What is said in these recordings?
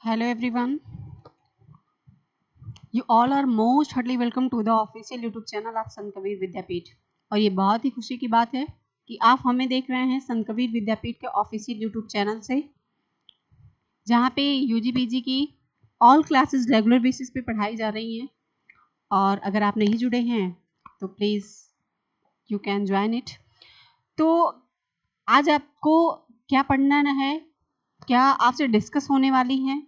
Hello everyone, you all are most heartily welcome to the official YouTube channel of संत कबीर विद्यापीठ। और ये बहुत ही खुशी की बात है कि आप हमें देख रहे हैं संत कबीर विद्यापीठ के ऑफिशियल YouTube चैनल से, जहाँ पे यूजी पीजी की ऑल क्लासेस रेगुलर बेसिस पे पढ़ाई जा रही हैं। और अगर आप नहीं जुड़े हैं तो please you can join it. तो आज आपको क्या पढ़ना है, क्या आपसे डिस्कस होने वाली हैं,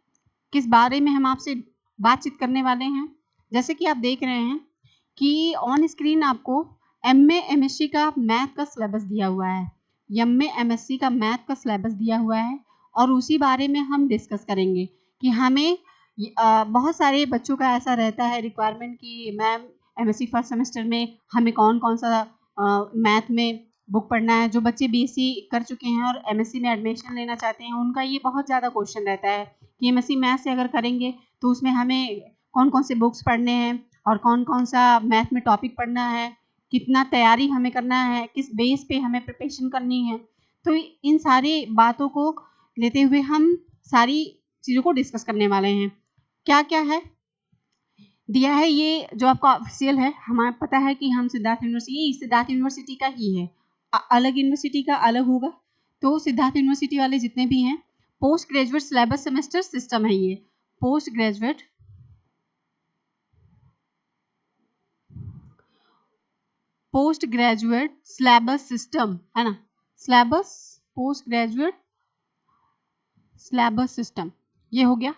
किस बारे में हम आपसे बातचीत करने वाले हैं। जैसे कि आप देख रहे हैं कि ऑन स्क्रीन आपको एमए एमएससी का मैथ का सिलेबस दिया हुआ है, एमए एमएससी का मैथ का सिलेबस दिया हुआ है और उसी बारे में हम डिस्कस करेंगे कि हमें बहुत सारे बच्चों का ऐसा रहता है रिक्वायरमेंट कि मैम एमएससी फर्स्ट सेमेस्टर में हमें कौन कौन सा मैथ में बुक पढ़ना है। जो बच्चे बीएससी कर चुके हैं और एमएससी में एडमिशन लेना चाहते हैं, उनका ये बहुत ज़्यादा क्वेश्चन रहता है कि एमएससी मैथ से अगर करेंगे तो उसमें हमें कौन कौन से बुक्स पढ़ने हैं और कौन कौन सा मैथ में टॉपिक पढ़ना है, कितना तैयारी हमें करना है, किस बेस पे हमें प्रिपरेशन करनी है। तो इन सारी बातों को लेते हुए हम सारी चीज़ों को डिस्कस करने वाले हैं। क्या क्या है दिया है, ये जो आपका ऑफिशियल है, हमें पता है कि हम सिद्धार्थ यूनिवर्सिटी का ही है, अलग यूनिवर्सिटी का अलग होगा। तो सिद्धार्थ यूनिवर्सिटी वाले जितने भी हैं, post graduate syllabus semester system है ये, पोस्ट ग्रेजुएट सिलेबस सिस्टम है ना, syllabus post graduate syllabus system ये हो गया।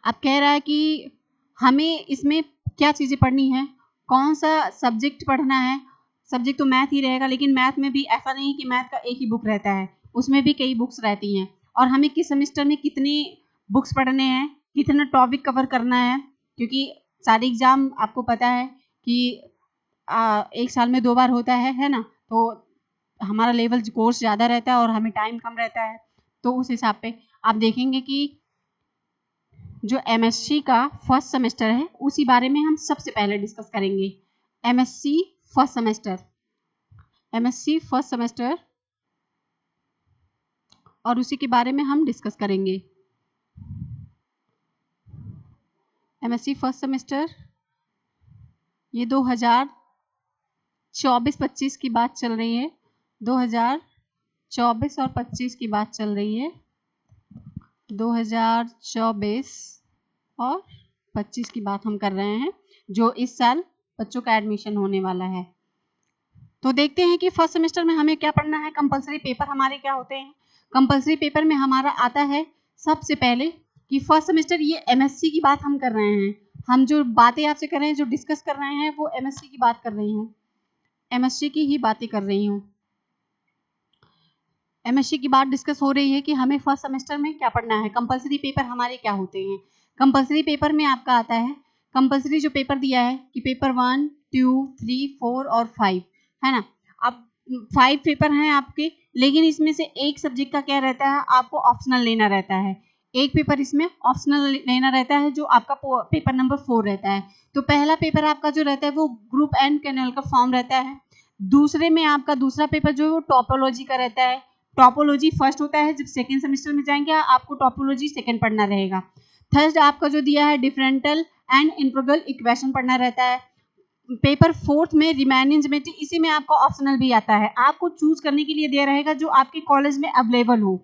अब कह रहा है कि हमें इसमें क्या चीज़ें पढ़नी है, कौन सा सब्जेक्ट पढ़ना है। सब्जेक्ट तो मैथ ही रहेगा, लेकिन मैथ में भी ऐसा नहीं कि मैथ का एक ही बुक रहता है, उसमें भी कई बुक्स रहती हैं। और हमें किस सेमेस्टर में कितनी बुक्स पढ़ने हैं, कितना टॉपिक कवर करना है, क्योंकि सारे एग्जाम आपको पता है कि एक साल में 2 बार होता है ना। तो हमारा लेवल कोर्स ज़्यादा रहता है और हमें टाइम कम रहता है। तो उस हिसाब पे आप देखेंगे कि जो एमएससी का फर्स्ट सेमेस्टर है उसी बारे में हम सबसे पहले डिस्कस करेंगे। एमएससी फर्स्ट सेमेस्टर और उसी के बारे में हम डिस्कस करेंगे। एमएससी फर्स्ट सेमेस्टर ये 2024-25 की बात चल रही है, 2024 और 25 की बात चल रही है, 2024 और 25 की बात हम कर रहे हैं, जो इस साल बच्चों का एडमिशन होने वाला है। तो देखते हैं कि फर्स्ट सेमेस्टर में हमें क्या पढ़ना है। कंपलसरी पेपर हमारे क्या होते हैं। कंपलसरी पेपर में हमारा आता है सबसे पहले कि फर्स्ट सेमेस्टर, ये एमएससी की बात हम कर रहे हैं, हम जो बातें आपसे कर रहे हैं, जो डिस्कस कर रहे हैं, वो एमएससी की बात कर रही हूँ, एमएससी की ही बातें कर रही हूँ। एमएससी की बात डिस्कस हो रही है कि हमें फर्स्ट सेमेस्टर में क्या पढ़ना है, कंपलसरी पेपर हमारे क्या होते हैं। कंपलसरी पेपर में आपका आता है, कंपलसरी जो पेपर दिया है कि पेपर 1, 2, 3, 4 और 5 है ना। अब 5 पेपर हैं आपके, लेकिन इसमें से एक सब्जेक्ट का क्या रहता है, आपको ऑप्शनल लेना रहता है। एक पेपर इसमें ऑप्शनल लेना रहता है, जो आपका पेपर नंबर 4 रहता है। तो पहला पेपर आपका जो रहता है वो ग्रुप एंड कैनल का फॉर्म रहता है। दूसरे में आपका दूसरा पेपर जो है वो टॉपोलॉजी का रहता है। टॉपोलॉजी फर्स्ट होता है, जब सेकेंड सेमेस्टर में जाएंगे आपको टॉपोलॉजी सेकेंड पढ़ना रहेगा। थर्ड आपका जो दिया है डिफरेंशियल एंड इंटीग्रल इक्वेशन पढ़ना रहता है। पेपर फोर्थ में रिमेनिंग ज्योमेट्री, इसी में आपका ऑप्शनल भी आता है, आपको चूज करने के लिए दिया रहेगा जो आपके कॉलेज में अवेलेबल हो,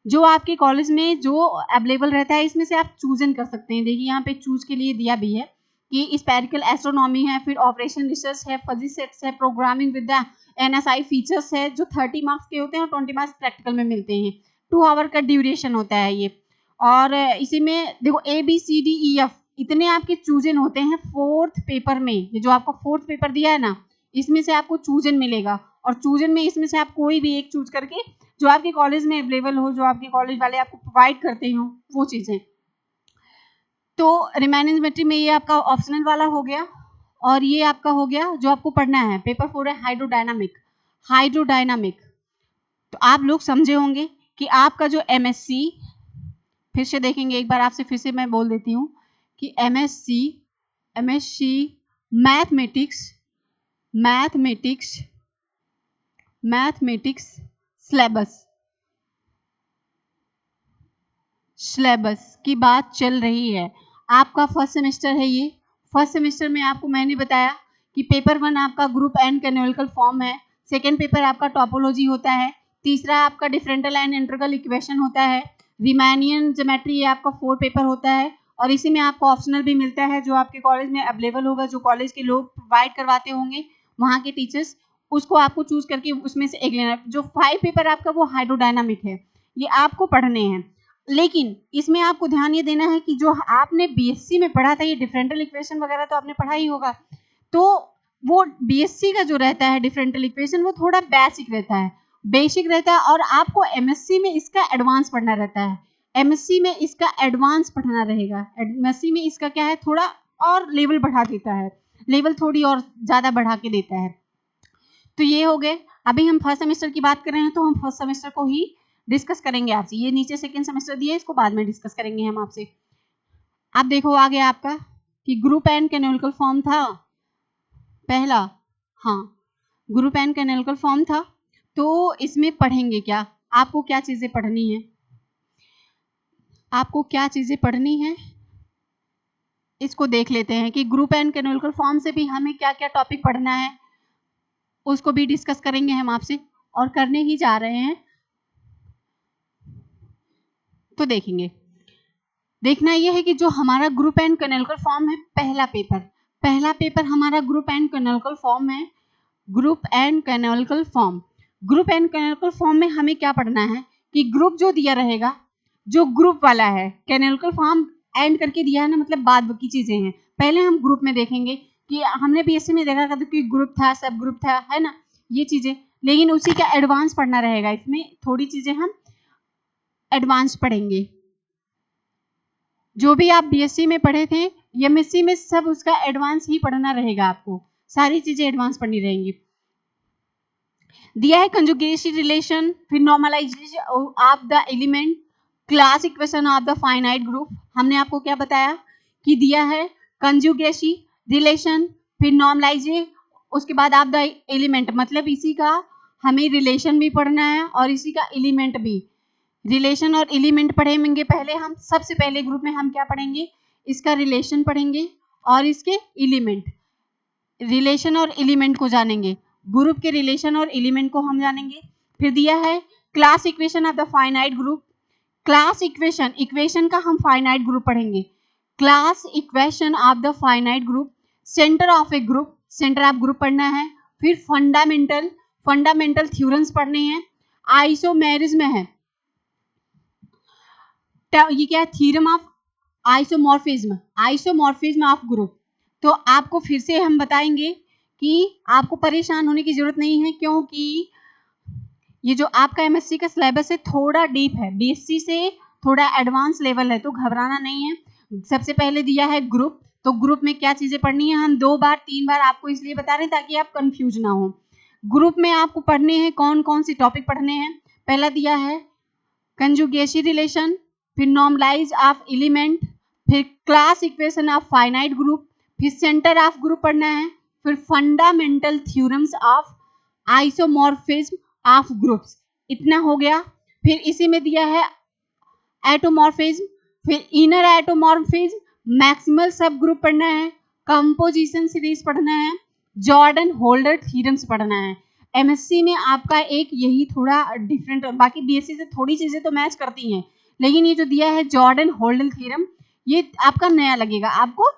जो आपके कॉलेज में जो अवेलेबल रहता है, इसमें से आप चूजन कर सकते हैं। देखिए यहाँ पे चूज के लिए दिया भी है कि स्पेरिकल एस्ट्रोनॉमी है, फिर ऑपरेशन रिसर्च है, फजी सेट्स है, programming with the NSI features है, जो 30 मार्क्स के होते हैं और 20 मार्क्स प्रैक्टिकल में मिलते हैं। 2 आवर का ड्यूरेशन होता है ये। और इसी में देखो ABCDEF इतने आपके चूजन होते हैं फोर्थ पेपर में। ये जो आपको फोर्थ पेपर दिया है ना, इसमें से आपको चूजन मिलेगा, और चूजन में इसमें से आप कोई भी एक चूज करके जो आपके कॉलेज में अवेलेबल हो, जो आपके कॉलेज वाले आपको प्रोवाइड करते हो, वो चीजें। तो रिमेनिंग ज्योमेट्री में ये आपका ऑप्शनल वाला हो गया, और ये आपका हो गया जो आपको पढ़ना है। पेपर 4 है हाइड्रोडायनामिक। तो आप लोग समझे होंगे कि आपका जो एमएससी, फिर से देखेंगे एक बार, आपसे फिर से मैं बोल देती हूँ कि एमएससी मैथमेटिक्स सिलेबस सिलेबस की बात चल रही है। आपका फर्स्ट सेमेस्टर है ये। फर्स्ट सेमेस्टर में आपको मैंने बताया कि पेपर 1 आपका ग्रुप एंड कैनोनिकल फॉर्म है, सेकेंड पेपर आपका टोपोलॉजी होता है, तीसरा आपका डिफरेंशियल एंड इंटीग्रल इक्वेशन होता है, रीमानियन ज्योमेट्री ये आपका 4 पेपर होता है, और इसी में आपको ऑप्शनल भी मिलता है जो आपके कॉलेज में अवेलेबल होगा, जो कॉलेज के लोग प्रोवाइड करवाते होंगे वहाँ के टीचर्स, उसको आपको चूज करके उसमें से एक लेना। जो 5 पेपर आपका वो हाइड्रोडायनामिक है, ये आपको पढ़ने हैं। लेकिन इसमें आपको ध्यान ये देना है कि जो आपने बीएससी में पढ़ा था, ये डिफरेंशियल इक्वेशन वगैरह तो आपने पढ़ा ही होगा, तो वो बीएससी का जो रहता है डिफरेंशियल इक्वेशन वो थोड़ा बेसिक रहता है, और आपको एमएससी में इसका एडवांस पढ़ना रहता है। एमएससी में इसका एडवांस पढ़ना रहेगा। एमएससी में इसका क्या है, थोड़ा और लेवल बढ़ा देता है, लेवल थोड़ी और ज्यादा बढ़ा के देता है। तो ये हो गए। अभी हम फर्स्ट सेमेस्टर की बात कर रहे हैं, तो हम फर्स्ट सेमेस्टर को ही डिस्कस करेंगे आपसे। ये नीचे सेकंड सेमेस्टर दिया है, इसको बाद में डिस्कस करेंगे हम आपसे। आप देखो आगे आपका कि ग्रुप एंड कैनोनिकल फॉर्म था पहला, हाँ ग्रुप एंड कैनोनिकल फॉर्म था। तो इसमें पढ़ेंगे क्या, आपको क्या चीजें पढ़नी है, आपको क्या चीजें पढ़नी है इसको देख लेते हैं कि ग्रुप एंड कैनोनिकल फॉर्म से भी हमें क्या क्या टॉपिक पढ़ना है, उसको भी डिस्कस करेंगे हम आपसे, और करने ही जा रहे हैं। तो देखेंगे, देखना यह है कि जो हमारा ग्रुप एंड कैनोनिकल फॉर्म है, पहला पेपर हमारा ग्रुप एंड कैनोनिकल फॉर्म है। Group and canonical form, group and canonical form में हमें क्या पढ़ना है कि ग्रुप जो दिया रहेगा, जो ग्रुप वाला है, कैनोनिकल फॉर्म एंड करके दिया है ना, मतलब बाद की चीजें हैं। पहले हम ग्रुप में देखेंगे कि हमने बीएससी में देखा था कि ग्रुप था, सब ग्रुप था, है ना, ये चीजें, लेकिन उसी का एडवांस पढ़ना रहेगा। इसमें थोड़ी चीजें हम एडवांस पढ़ेंगे। जो भी आप बीएससी में पढ़े थे, एमएससी में सब उसका एडवांस ही पढ़ना रहेगा, आपको सारी चीजें एडवांस पढ़नी रहेंगी। दिया है कंजुगेशन रिलेशन, फिर normalisation of the element, class equation of the finite group. हमने आपको क्या बताया कि दिया है कंजुगेशन रिलेशन, फिर नॉर्मलाइजेशन, उसके बाद ऑफ द एलिमेंट, मतलब इसी का हमें रिलेशन भी पढ़ना है और इसी का एलिमेंट भी। रिलेशन और एलिमेंट पढ़ेंगे पहले हम, सबसे पहले ग्रुप में हम क्या पढ़ेंगे, इसका रिलेशन पढ़ेंगे और इसके एलिमेंट, रिलेशन और एलिमेंट को जानेंगे, ग्रुप के रिलेशन और एलिमेंट को हम जानेंगे। फिर दिया है class equation of the finite group, class equation, equation का हम फाइनाइट ग्रुप पढ़ेंगे, class equation of the finite group, centre of A group, centre of group पढ़ना है। फिर फंडामेंटल, फंडामेंटल थ्योरम्स पढ़ने हैं। आइसोमेरिज्म है, ये क्या है, theorem of isomorphism, isomorphism of group. तो आपको फिर से हम बताएंगे कि आपको परेशान होने की जरूरत नहीं है, क्योंकि ये जो आपका एमएससी का सिलेबस है थोड़ा डीप है, बीएससी से थोड़ा एडवांस लेवल है, तो घबराना नहीं है। सबसे पहले दिया है ग्रुप, तो ग्रुप में क्या चीजें पढ़नी है, हम 2 बार 3 बार आपको इसलिए बता रहे हैं ताकि आप कंफ्यूज ना हो। ग्रुप में आपको पढ़ने हैं, कौन कौन सी टॉपिक पढ़ने हैं। पहला दिया है कंजुगेशन रिलेशन, फिर नॉर्मलाइज ऑफ एलिमेंट, फिर class equation of finite group, फिर सेंटर ऑफ ग्रुप पढ़ना है, फिर fundamental theorems of isomorphism of groups. इतना हो गया। फिर इसी में दिया है एटोमॉर्फिज्म, फिर इनर एटोमॉर्फिज्म, मैक्सिमल सब ग्रुप पढ़ना है, कंपोजिशन सीरीज पढ़ना है, जॉर्डन होल्डर थ्योरम्स पढ़ना है। एमएससी में आपका एक यही थोड़ा डिफरेंट, बाकी बीएससी से थोड़ी चीजें तो मैच करती हैं, लेकिन ये जो दिया है जॉर्डन होल्डर थ्योरम, ये आपका नया लगेगा, आपको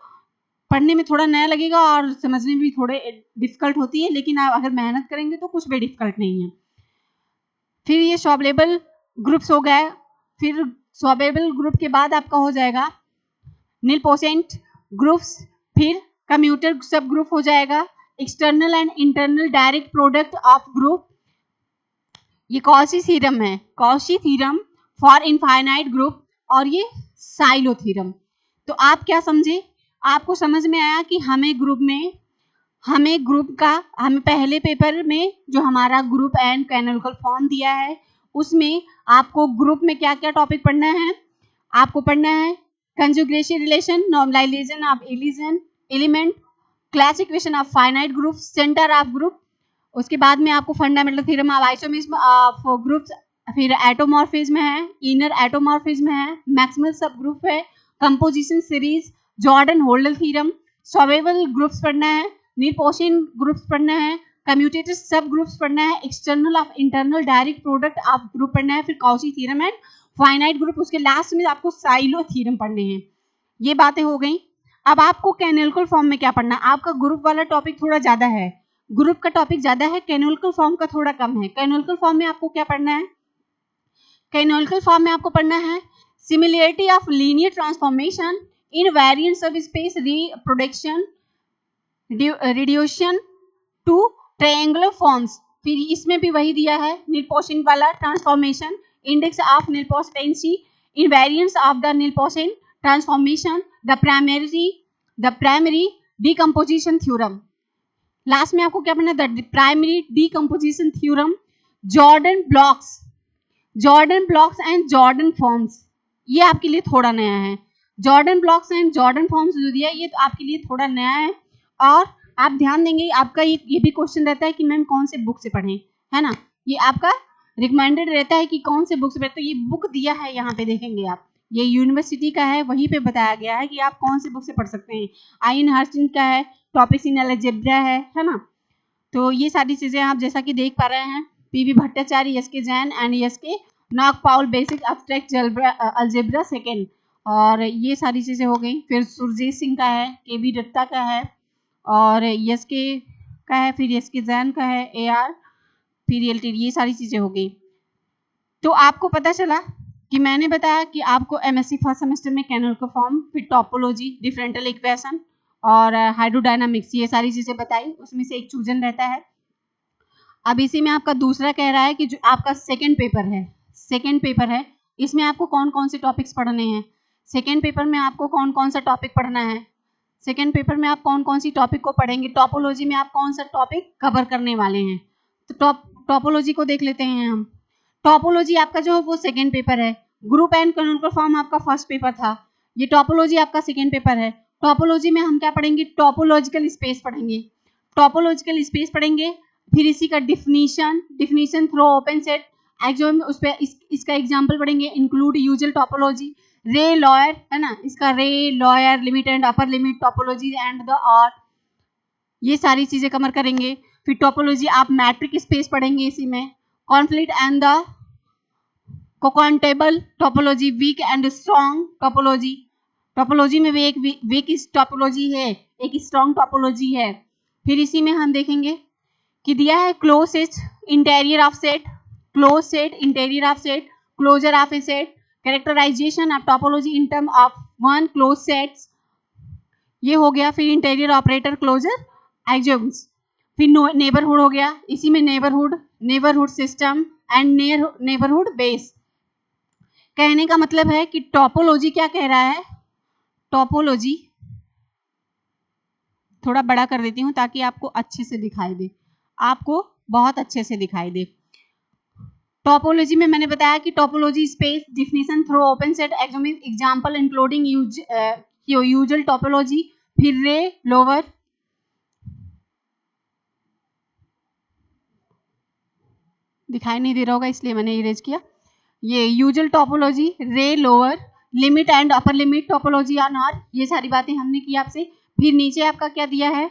पढ़ने में थोड़ा नया लगेगा और समझने में भी थोड़े डिफिकल्ट होती है, लेकिन आप अगर मेहनत करेंगे तो कुछ भी डिफिकल्ट नहीं है। फिर ये सॉल्वेबल ग्रुप्स हो गए। फिर सॉल्वेबल ग्रुप के बाद आपका हो जाएगा नीलपोसेंट ग्रुप्स, फिर कम्यूटर सब ग्रुप हो जाएगा, external and internal direct product of group, ये कॉशी थ्योरम है, Cauchy theorem for infinite group, और ये साइलो थ्योरम। तो आप क्या समझे, आपको समझ में आया कि हमें ग्रुप का, हमें पहले पेपर में जो हमारा ग्रुप एंड कैनोनिकल फॉर्म दिया है, उसमें आपको ग्रुप में क्या क्या टॉपिक पढ़ना है, आपको पढ़ना है conjugation relation, normalisation of element, class equation of finite group, centre of group, उसके बाद में आपको fundamental theorem of isomorphism of groups फिर एटोमॉर्फिज्म है, इनर एटोमॉर्फिज्म है, मैक्सिमल सब ग्रुप है, composition series, Jordan Holder theorem, solvable groups पढ़ना है, नीलपोशियन ग्रुप्स पढ़ना है, कम्यूटेटिव सब ग्रुप्स पढ़ना है, external of internal direct product of group पढ़ना है, फिर Cauchy theorem and finite group, उसके लास्ट में आपको साइलो थ्योरम पढ़ने हैं। ये बातें हो गई। अब आपको कैनोनिकल फॉर्म में क्या पढ़ना है? आपका ग्रुप वाला टॉपिक थोड़ा ज्यादा है, ग्रुप का टॉपिक ज्यादा है, कैनोनिकल फॉर्म का थोड़ा कम है। कैनोनिकल फॉर्म में आपको क्या पढ़ना है? कैनोनिकल फॉर्म में आपको पढ़ना है similarity of linear transformation invariant subspace reproduction reduction to triangular forms. फिर इसमें भी वही दिया है, नीलपोशियन वाला transformation, index of nilpotent invariants of the nilpotent transformation, the primary decomposition theorem. Last में आपको क्या पढ़ना है? The primary decomposition theorem, Jordan blocks and Jordan forms. ये आपके लिए थोड़ा नया है। Jordan blocks and Jordan forms जो दिया है ये तो आपके लिए थोड़ा नया है। और आप ध्यान देंगे, आपका ये भी क्वेश्चन रहता है कि मैम कौन से बुक से पढ़ें, है ना? ये आपका रिकमेंडेड रहता है कि कौन से बुक से पढ़ें। तो ये बुक दिया है, यहाँ पे देखेंगे आप, ये यूनिवर्सिटी का है, वहीं पे बताया गया है कि आप कौन से बुक से पढ़ सकते हैं। आइन हर्स्टिन का है, टॉपिक्स इन अलजेब्रा है ना? तो ये सारी चीजें आप जैसा कि देख पा रहे हैं, PV Bhattacharya, SK Jain and SK Nagpaul, basic abstract algebra second, और ये सारी चीजें हो गई। फिर सुरजीत सिंह का है, केबी दत्ता का है, और एसके का है, फिर एसके जैन का है, एआर, फिर एलटी, ये सारी चीजें हो गई। तो आपको पता चला कि मैंने बताया कि आपको एमएससी फर्स्ट सेमेस्टर में कैनोनिकल फॉर्म, फिर टोपोलॉजी, डिफरेंशियल इक्वेशन और हाइड्रोडायनामिक्स, ये सारी चीजें बताई, उसमें से एक चूजन रहता है। अब इसी में आपका दूसरा कह रहा है कि जो आपका सेकंड पेपर है, इसमें आपको कौन कौन से टॉपिक्स पढ़ने हैं। सेकंड पेपर में आपको कौन कौन सा टॉपिक पढ़ना है? सेकंड पेपर में आप कौन कौन सी टॉपिक को पढ़ेंगे? टोपोलॉजी में आप कौन सा टॉपिक कवर करने वाले हैं? तो टोपोलॉजी को देख लेते हैं हम। टोपोलॉजी आपका जो वो सेकंड पेपर है, ग्रुप एंड कैनोनिकल फॉर्म आपका फर्स्ट पेपर था, ये टोपोलॉजी आपका सेकंड पेपर है। टोपोलॉजी में हम क्या पढ़ेंगे? टोपोलॉजिकल स्पेस पढ़ेंगे, टोपोलॉजिकल स्पेस पढ़ेंगे। फिर इसी का definition through open set exome, उस पे इसका एग्जांपल पढ़ेंगे, इंक्लूड यूजुअल टोपोलॉजी, रे लॉयर, है ना, इसका रे lawyer, limit and upper limit topology and the और, ये सारी चीजें कवर करेंगे। फिर टोपोलॉजी आप मैट्रिक स्पेस पढ़ेंगे इसी में, conflict and the cocountable topology, weak and strong topology, topology में भी एक वीक टोपोलॉजी है, एक स्ट्रॉन्ग टोपोलॉजी है। फिर इसी में हम देखेंगे कि दिया है close set, interior of set, close set, interior of set, closure of a set, characterization of topology in term of one close sets, ये हो गया। फिर इंटीरियर ऑपरेटर, क्लोजर एक्सोम्स, फिर नेबरहुड हो गया, इसी में neighbourhood system and neighbourhood base. कहने का मतलब है कि टोपोलॉजी क्या कह रहा है? टोपोलॉजी थोड़ा बड़ा कर देती हूं ताकि आपको अच्छे से दिखाई दे, आपको बहुत अच्छे से दिखाई दे। टोपोलॉजी में मैंने बताया कि topology space, definition through open set example including usual topology, फिर रे लोअर, दिखाई नहीं दे रहा होगा इसलिए मैंने इरेज किया। ये usual topology, ray lower, limit and upper limit topology on R, ये सारी बातें हमने की आपसे। फिर नीचे आपका क्या दिया है?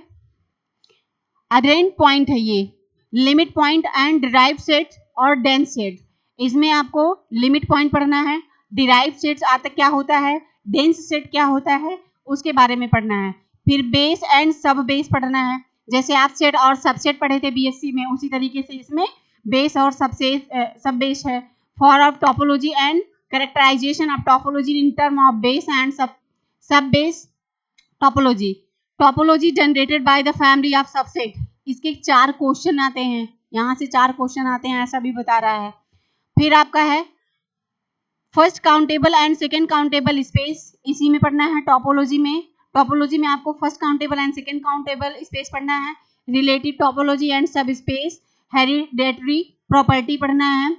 अरेंज पॉइंट है ये, limit point and derive set और डेंस सेट। इसमें आपको लिमिट पॉइंट पढ़ना है, डिराइव सेट्स आता क्या होता है, डेंस सेट क्या होता है, उसके बारे में पढ़ना है। फिर बेस एंड सब बेस पढ़ना है, जैसे आप सेट और सबसेट पढ़े थे बीएससी में, उसी तरीके से इसमें बेस और सब बेस है। For of topology and characterisation of topology in term of base and sub base topology, topology generated by the family of subset. इसके 4 क्वेश्चन आते हैं, यहाँ से 4 क्वेश्चन आते हैं, ऐसा भी बता रहा है। फिर आपका है first countable and second countable space, इसी में पढ़ना है टोपोलॉजी में। टोपोलॉजी में आपको first countable and second countable space पढ़ना है, relative topology and subspace, hereditary property पढ़ना है,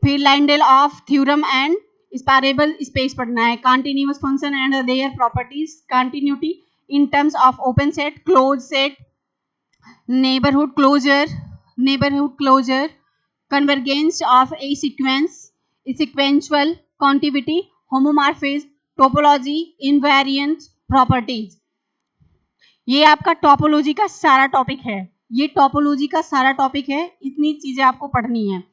फिर Lindelof theorem and separable space पढ़ना है, continuous function and their properties, continuity in terms of open set, close set, neighbourhood closure, convergence of a sequence, sequential continuity, homomorphism, topology, invariant properties. ये आपका topology का सारा topic है, ये topology का सारा टॉपिक है, इतनी चीजें आपको पढ़नी है।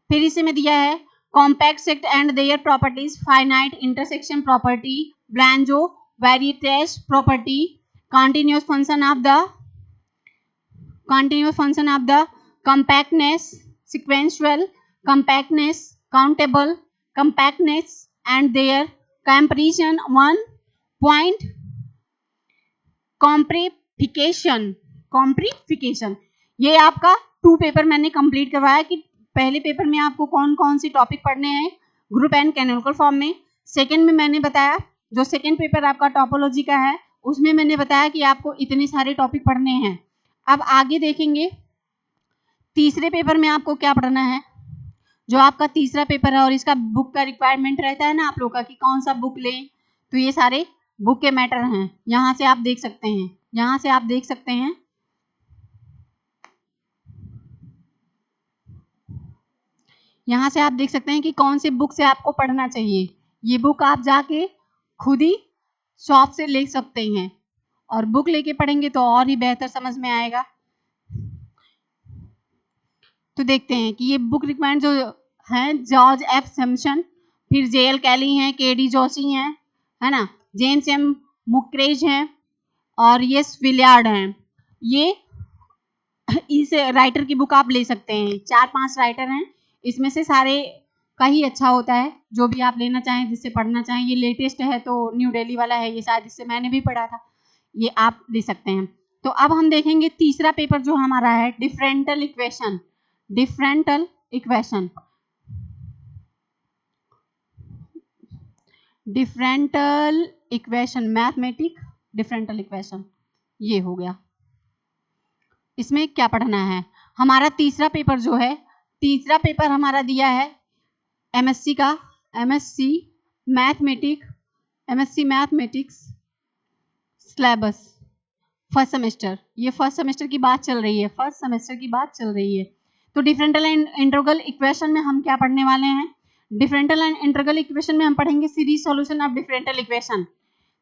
फिर इसे में दिया है compact set and their properties, finite intersection property, Bolzano Weierstrass property, continuous function of the compactness, sequential compactness, countable compactness and their comparison, 1 point कॉम्प्रीफिकेशन। ये आपका 2 पेपर मैंने कंप्लीट करवाया कि पहले पेपर में आपको कौन कौन सी टॉपिक पढ़ने हैं ग्रुप एंड कैनोनिकल फॉर्म में। सेकंड में मैंने बताया जो सेकंड पेपर आपका टोपोलॉजी का है उसमें मैंने बताया कि आपको इतने सारे टॉपिक पढ़ने हैं। अब आगे देखेंगे तीसरे पेपर में आपको क्या पढ़ना है। जो आपका तीसरा पेपर है और इसका बुक का रिक्वायरमेंट रहता है ना आप लोग का कि कौन सा बुक लें, तो ये सारे बुक के मैटर हैं। यहाँ से आप देख सकते हैं, यहाँ से आप देख सकते हैं, यहाँ से आप देख सकते हैं कि कौन सी बुक से आपको पढ़ना चाहिए। ये बुक आप जाके खुद ही शॉप से ले सकते हैं और बुक लेके पढ़ेंगे तो और ही बेहतर समझ में आएगा। तो देखते हैं कि ये बुक रिक्वायरमेंट जो है जॉर्ज एफ सैमसन, फिर जेएल कैली हैं, केडी जोशी हैं, है ना, जेम्स एम मुक्रेज हैं और ये विलियार्ड हैं। ये इस राइटर की बुक आप ले सकते हैं। 4-5 राइटर हैं, इसमें से सारे का ही अच्छा होता है। जो भी आप लेना चाहें, जिससे पढ़ना चाहें, ये लेटेस्ट है तो न्यू दिल्ली वाला है, ये शायद इससे मैंने भी पढ़ा था, ये आप ले सकते हैं। तो अब हम देखेंगे तीसरा पेपर जो हमारा है differential equation, differential equation, differential equation, mathematic differential equation, ये हो गया। इसमें क्या पढ़ना है हमारा तीसरा पेपर जो है, तीसरा पेपर हमारा दिया है एमएससी का, MSc mathematics syllabus first semester. ये फर्स्ट सेमेस्टर की बात चल रही है, फर्स्ट सेमेस्टर की बात चल रही है। तो डिफरेंशियल एंड इंटीग्रल इक्वेशन में हम क्या पढ़ने वाले हैं। डिफरेंशियल एंड इंटीग्रल इक्वेशन में हम पढ़ेंगे series solution of differential equation,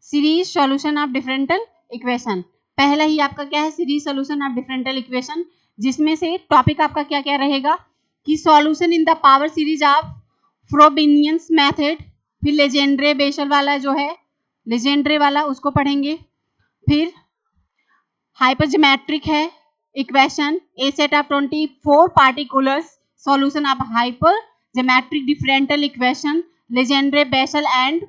series solution of differential equation. पहला ही आपका क्या है, series solution of differential equation, जिसमें से टॉपिक आपका क्या क्या रहेगा कि solution in the power series of Frobenius method, फिर लेजेंड्रे बेशल वाला जो है, लेजेंड्रे वाला उसको पढ़ेंगे। फिर हाइपरज्योमेट्रिक है equation, a set of 24 particulars, solution of hypergeometric differential equation, Legendre Bessel and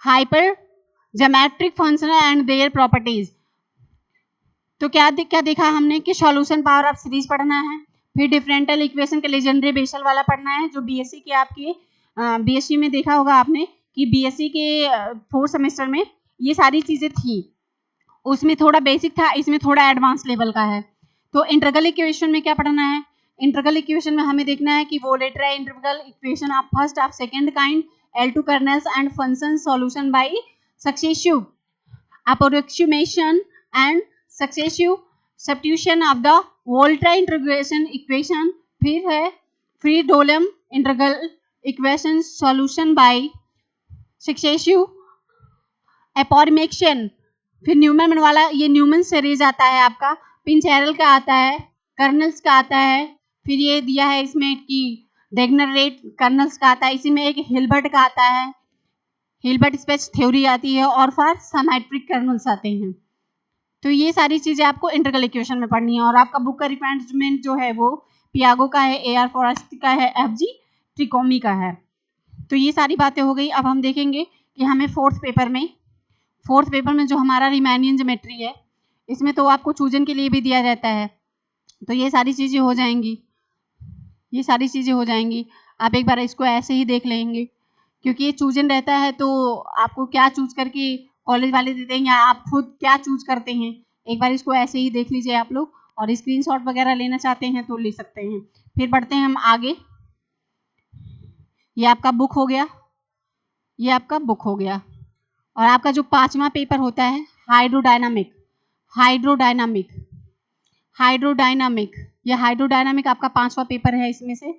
hypergeometric function and their properties. तो क्या देखा हमने कि सॉल्यूशन पावर ऑफ सीरीज पढ़ना है, फिर डिफरेंशियल इक्वेशन के लेजेंड्रे बेशल वाला पढ़ना है जो बीएससी के आपके बीएससी में देखा होगा आपने कि बीएससी के 4th सेमेस्टर में ये सारी चीजें थी। उसमें थोड़ा बेसिक था, इसमें थोड़ा एडवांस लेवल का है। तो इंटीग्रल इक्वेशन में क्या पढ़ना है, इंटीग्रल इक्वेशन में हमें देखना है कि Volterra integral equation of first of second kind, L2 kernels and function solution by successive approximation and successive substitution of the Volterra integration equation. फिर है Fredholm integral equation solution by successive approximation. फिर Neumann वाला, ये Neumann series आता है आपका, पिंचेरल का आता है, कर्नल्स का आता है, फिर ये दिया है इसमें कि डेगनरेट कर्नल्स का आता है, इसी में एक हिल्बर्ट का आता है, हिल्बर्ट स्पेस थ्योरी आती है और फिर सिमेट्रिक कर्नल्स आते हैं। तो ये सारी चीजें आपको इंटीग्रल इक्वेशन में पढ़नी है। और आपका बुक का रिक्वायरमेंट जो है वो पियागो का है, AR फॉरेस्ट का है, FG ट्रिकोमी का है। तो ये सारी बातें हो गई। अब हम देखेंगे कि हमें फोर्थ पेपर में जो हमारा रिमेनियन ज्योमेट्री है, इसमें तो आपको चूजन के लिए भी दिया जाता है। तो ये सारी चीजें हो जाएंगी, ये सारी चीजें हो जाएंगी। आप एक बार इसको ऐसे ही देख लेंगे क्योंकि ये चूजन रहता है, तो आपको क्या चूज करके कॉलेज वाले देते हैं या आप खुद क्या चूज करते हैं, एक बार इसको ऐसे ही देख लीजिए आप लोग। और स्क्रीनशॉट वगैरह लेना चाहते हैं तो ले सकते हैं। फिर बढ़ते हैं हम आगे। ये आपका बुक हो गया, ये आपका बुक हो गया। और आपका जो 5वां पेपर होता है हाइड्रोडायनामिक ये हाइड्रोडायनामिक आपका 5वां पेपर है इसमें से,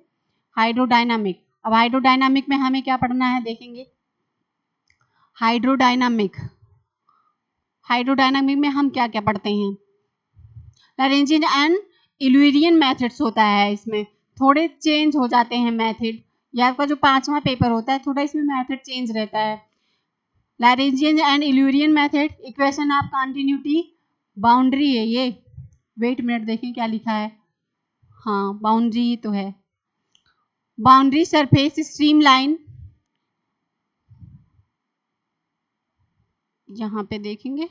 हाइड्रोडायनामिक। अब हाइड्रोडायनामिक में हमें क्या पढ़ना है देखेंगे। हाइड्रोडायनामिक में हम क्या क्या पढ़ते हैं। लैरेंजियन एंड इल्यूरियन मेथड्स होता है, इसमें थोड़े चेंज हो जाते हैं मेथड। ये आपका जो 5वां पेपर होता है थोड़ा इसमें मेथड चेंज रहता है। Lagrangian and Eulerian method, equation of continuity, boundary है ये। वेट मिनट देखें क्या लिखा है, हाँ बाउंड्री ही तो है। बाउंड्री सरफेस स्ट्रीमलाइन, यहाँ पे देखेंगे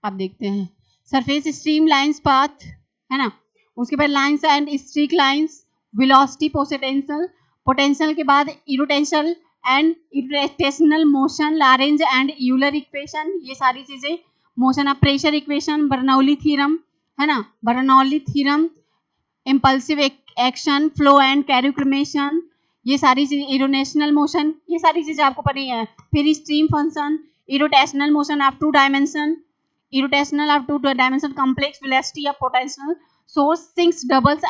आप देखते हैं सरफेस स्ट्रीम लाइन्स पाथ है ना। उसके बाद lines and streak lines, velocity, potential के बाद irrotational and irrotational motion, Lagrange and Euler equation, ये सारी चीजें। Motion of pressure equation, Bernoulli theorem है ना, Bernoulli theorem, impulsive action, flow and circulation, ये सारी चीजें, इरोटेशनल मोशन, ये सारी चीजें आपको पढ़नी है। फिर stream function, irrotational motion of 2 dimension, irrotational of 2 dimension, complex velocity of potential source, sinks, doubles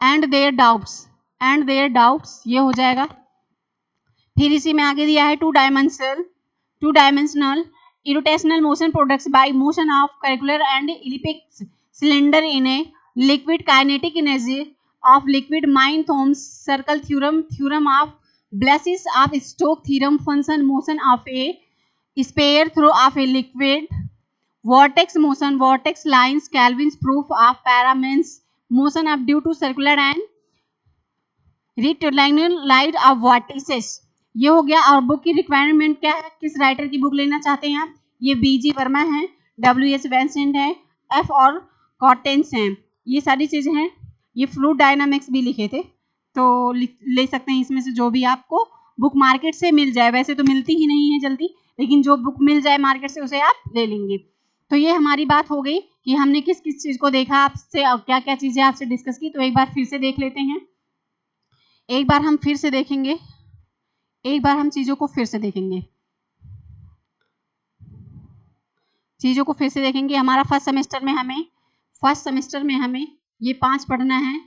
and their doubts, ये हो जाएगा। फिर इसी में आगे दिया है 2 dimensional irrotational motion products by motion of circular and elliptic cylinder in a liquid, kinetic energy of liquid, Mein-Thoms circle theorem of Blasis of Stokes theorem, function motion of a sphere through of a liquid, vortex motion, vortex lines, Kelvin's proof of Paramans motion of due to circular and rectilinear line of vortices। ये हो गया। और book की requirement क्या है, किस writer की book लेना चाहते हैं आप, ये बीजी वर्मा है, WH वेंसेंट है, F और कॉटेंस हैं, ये सारी चीजें हैं। ये फ्लूइड डायनामिक्स भी लिखे थे, तो ले सकते हैं इसमें से जो भी आपको बुक मार्केट से मिल जाए, वैसे तो मिलती ही नहीं है जल्दी, लेकिन जो बुक मिल जाए मार्केट से उसे आप ले लेंगे। तो ये हमारी बात हो गई कि हमने किस किस चीज को देखा आपसे और क्या क्या चीजें आपसे डिस्कस की। तो एक बार फिर से देख लेते हैं, एक बार हम फिर से देखेंगे, एक बार हम चीजों को फिर से देखेंगे, चीजों को फिर से देखेंगे। हमारा फर्स्ट सेमेस्टर में हमें ये 5 पढ़ना है,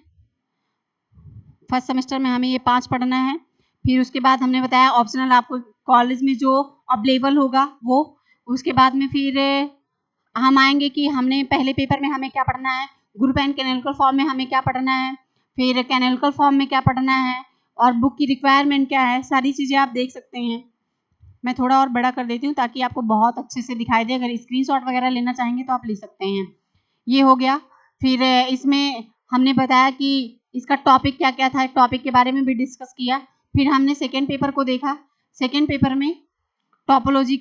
फर्स्ट सेमेस्टर में हमें ये 5 पढ़ना है। फिर उसके बाद हमने बताया ऑप्शनल आपको कॉलेज में जो अवेलेबल होगा वो। उसके बाद में फिर हम आएंगे कि हमने पहले पेपर में हमें क्या पढ़ना है, ग्रुप एंड कैनोनिकल फॉर्म में हमें क्या पढ़ना है, फिर कैनोनिकल फॉर्म में क्या पढ़ना है, और बुक की रिक्वायरमेंट क्या है, सारी चीज़ें आप देख सकते हैं। मैं थोड़ा और बड़ा कर देती हूँ ताकि आपको बहुत अच्छे से दिखाई दे, अगर स्क्रीनशॉट वगैरह लेना चाहेंगे तो आप ले सकते हैं। ये हो गया। फिर इसमें हमने बताया कि इसका टॉपिक क्या क्या था, टॉपिक के बारे में भी डिस्कस किया। फिर हमने सेकेंड पेपर को देखा, सेकेंड पेपर में टॉपोलॉजी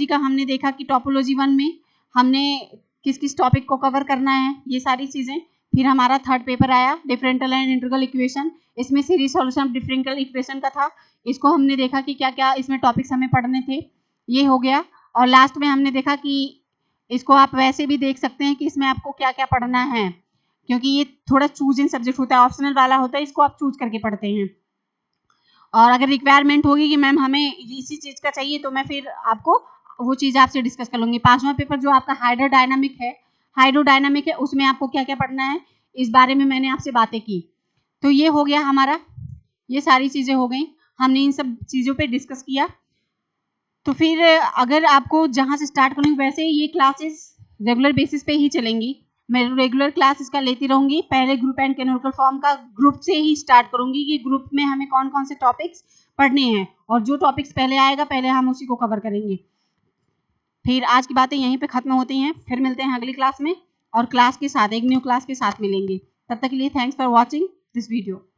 का हमने देखा कि टॉपोलॉजी 1 में हमने किस किस टॉपिक को कवर करना है, ये सारी चीज़ें। फिर हमारा थर्ड पेपर आया डिफरेंशियल एंड इंटीग्रल इक्वेशन, इसमें series solution of differential equation का था, इसको हमने देखा कि क्या क्या इसमें टॉपिक्स हमें पढ़ने थे, ये हो गया। और लास्ट में हमने देखा कि इसको आप वैसे भी देख सकते हैं कि इसमें आपको क्या क्या पढ़ना है, क्योंकि ये थोड़ा चूजिंग सब्जेक्ट होता है, ऑप्शनल वाला होता है, इसको आप चूज करके पढ़ते हैं। और अगर रिक्वायरमेंट होगी कि मैम हमें इसी चीज़ का चाहिए तो मैं फिर आपको वो चीज़ आपसे डिस्कस कर लूँगी। 5वां पेपर जो आपका हाइड्रोडायनामिक है उसमें आपको क्या क्या पढ़ना है, इस बारे में मैंने आपसे बातें की। तो ये हो गया हमारा, ये सारी चीज़ें हो गई, हमने इन सब चीज़ों पे डिस्कस किया। तो फिर अगर आपको जहाँ से स्टार्ट करूँगी, वैसे ये क्लासेस रेगुलर बेसिस पे ही चलेंगी, मैं रेगुलर क्लास इसका लेती रहूँगी। पहले ग्रुप एंड कैनोनिकल फॉर्म का ग्रुप से ही स्टार्ट करूँगी कि ग्रुप में हमें कौन कौन से टॉपिक्स पढ़ने हैं, और जो टॉपिक्स पहले आएगा पहले हम उसी को कवर करेंगे। फिर आज की बातें यहीं पे खत्म होती हैं, फिर मिलते हैं अगली क्लास में, और क्लास के साथ एक न्यू क्लास के साथ मिलेंगे। तब तक के लिए thanks for watching this video.